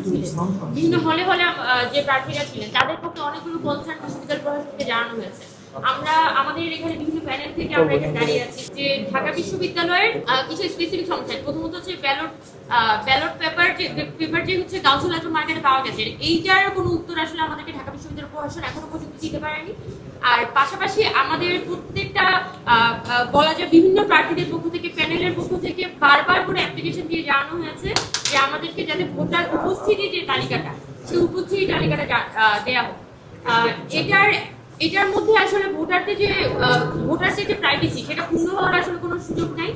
ছিলেন, বিভিন্ন হলে হলে যে প্রার্থীরা ছিলেন তাদের পক্ষে অনেকগুলো কনসার্ন বিশ্ববিদ্যালয় প্রশাসনকে জানানো হয়েছে। আমরা আমাদের এখানে বিভিন্ন প্যানেল থেকে আমরা এখানে দাঁড়িয়ে আছি যে ঢাকা বিশ্ববিদ্যালয়ের কিছু স্পেসিফিক সমস্যা, প্রথমত হচ্ছে ব্যালট পেপার যে হচ্ছে কাউন্সিল আজম মার্কেটে পাওয়া গেছে, এইটার কোনো উত্তর আসলে আমাদেরকে ঢাকা বিশ্ববিদ্যালয় প্রশাসন এখনো পর্যন্ত দিতে পারেনি। আর পাশাপাশি আমাদের প্রত্যেকটা বলা যায় বিভিন্ন প্রার্থীদের পক্ষ থেকে, প্যানেলের পক্ষ থেকে বারবার করে অ্যাপ্লিকেশন দিয়ে জানানো হয়েছে যে আমাদেরকে যাতে ভোটার উপস্থিতির যে তালিকাটা, সেই উপস্থিতির তালিকাটা দেওয়া হোক। এটার মধ্যে আসলে ভোটারদের যে প্রাইভেসি, সেটা পূর্ণ হওয়ার আসলে কোনো সুযোগ নাই।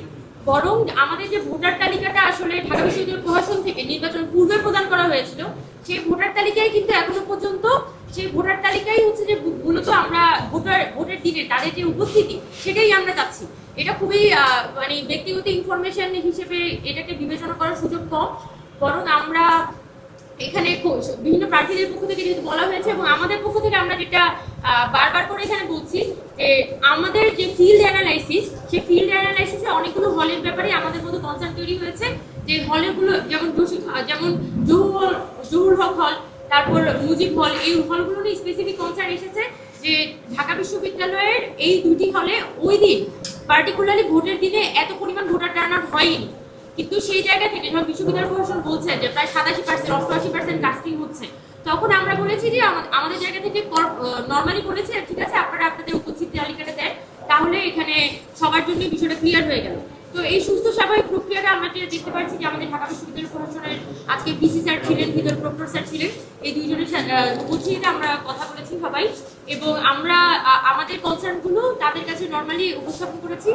বরং আমাদের যে ভোটার তালিকাটা আসলে ঢাকা বিশ্ববিদ্যালয় প্রশাসন থেকে নির্বাচন পূর্বে প্রদান করা হয়েছিল, সেই ভোটার তালিকায় কিন্তু এখনো পর্যন্ত সেই ভোটার তালিকাই হচ্ছে যে মূলত আমরা ভোটের দিনে তাদের যে উপস্থিতি, সেটাই আমরা চাচ্ছি। এটা খুবই মানে ব্যক্তিগত ইনফরমেশন হিসেবে এটাকে বিবেচনা করার সুযোগ কম। বরং আমরা এখানে বিভিন্ন প্রার্থীদের পক্ষ থেকে যেহেতু বলা হয়েছে এবং আমাদের পক্ষ থেকে আমরা যেটা বারবার করে এখানে বলছি যে আমাদের যে ফিল্ড অ্যানালাইসিস, সেই ফিল্ড অ্যানালাইসিসে অনেকগুলো হলের ব্যাপারে আমাদের মধ্যে কনসার্ন তৈরি হয়েছে। যে হলগুলো যেমন জহুর হক হল, তারপর মুজিব হল, এই হলগুলো নিয়ে স্পেসিফিক কনসার্ন এসেছে যে ঢাকা বিশ্ববিদ্যালয়ের এই দুটি হলে ওই দিন পার্টিকুলারলি ভোটের দিনে এত পরিমাণ ভোটার টার্নআউট হয়নি। কিন্তু সেই জায়গা থেকে যখন বিশ্ববিদ্যালয় প্রশাসন বলছে যে প্রায় 87%, 88% কাস্টিং হচ্ছে, তখন আমরা বলেছি যে আমাদের জায়গা থেকে নর্মালি বলেছে ঠিক আছে আপনারা আপনাদের উপস্থিতি তালিকাটা দেন, তাহলে এখানে সবার জন্য বিষয়টা ক্লিয়ার হয়ে গেল। তো এই সুস্থ স্বাভাবিক প্রক্রিয়াটা আমরা যেটা দেখতে পাচ্ছি যে আমাদের ঢাকা বিশ্ববিদ্যালয় প্রশাসনের আজকে ভিসি স্যার ছিলেন, ভিতর প্রক্টর স্যার ছিলেন, এই দুইজনের উপস্থিতিতে আমরা কথা বলেছি সবাই, এবং আমরা আমাদের কনসার্নগুলো তাদের কাছে নর্মালি উপস্থাপন করেছি।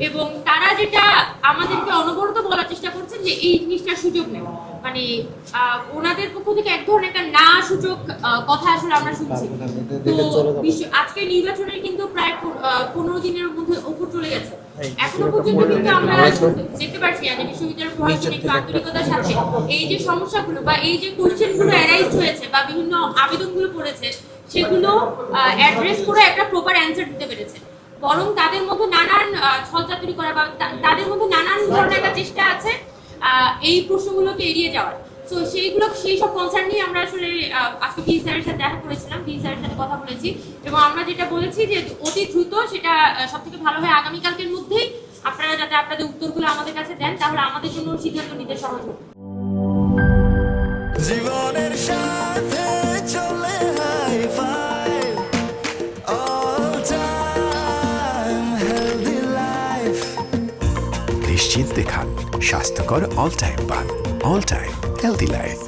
এবং তারা যেটা আমাদেরকে অনবরত বলার চেষ্টা করছেন যে এই জিনিসটার সুযোগ নেই, মানে ওনাদের পক্ষ থেকে এক ধরনের একটা না সূচক কথা আসলে আমরা শুনছি। তো আজকে নির্বাচনের কিন্তু প্রায় 15 দিনের মধ্যে উপর চলে গেছে, এখনো পর্যন্ত কিন্তু আমরা দেখতে পাচ্ছি যে বিশ্ববিদ্যালয় প্রশাসন একটু আন্তরিকতার সাথে এই যে সমস্যাগুলো বা এই যে কোশ্চেনগুলো অ্যারাইজ হয়েছে বা বিভিন্ন আবেদনগুলো করেছে, সেগুলো অ্যাড্রেস করে একটা প্রপার অ্যান্সার দিতে পেরেছে। বরং তাদের মধ্যে নানান ছলচাতুরি করা বা তাদের মধ্যে নানান ধরনের একটা চেষ্টা আছে এই প্রশ্নগুলোকে এড়িয়ে যাওয়ার। তো সেই সব কনসার্ন নিয়ে আমরা আসলে আজকে ডি স্যারের সাথে দেখা করেছিলাম, ডি স্যারের সাথে কথা বলেছি, এবং আমরা যেটা বলেছি যে অতি দ্রুত সেটা সব থেকে ভালো হয় আগামীকালকের মধ্যেই আপনারা যাতে আপনাদের উত্তরগুলো আমাদের কাছে দেন, তাহলে আমাদের জন্য সিদ্ধান্ত নিতে সহজ হবে। জীবনের সাথে চলে high five all time healthy life, নিশ্চিন্তে খান স্বাস্থ্যকর অল টাইম পান, অল টাইম হেলদি লাইফ।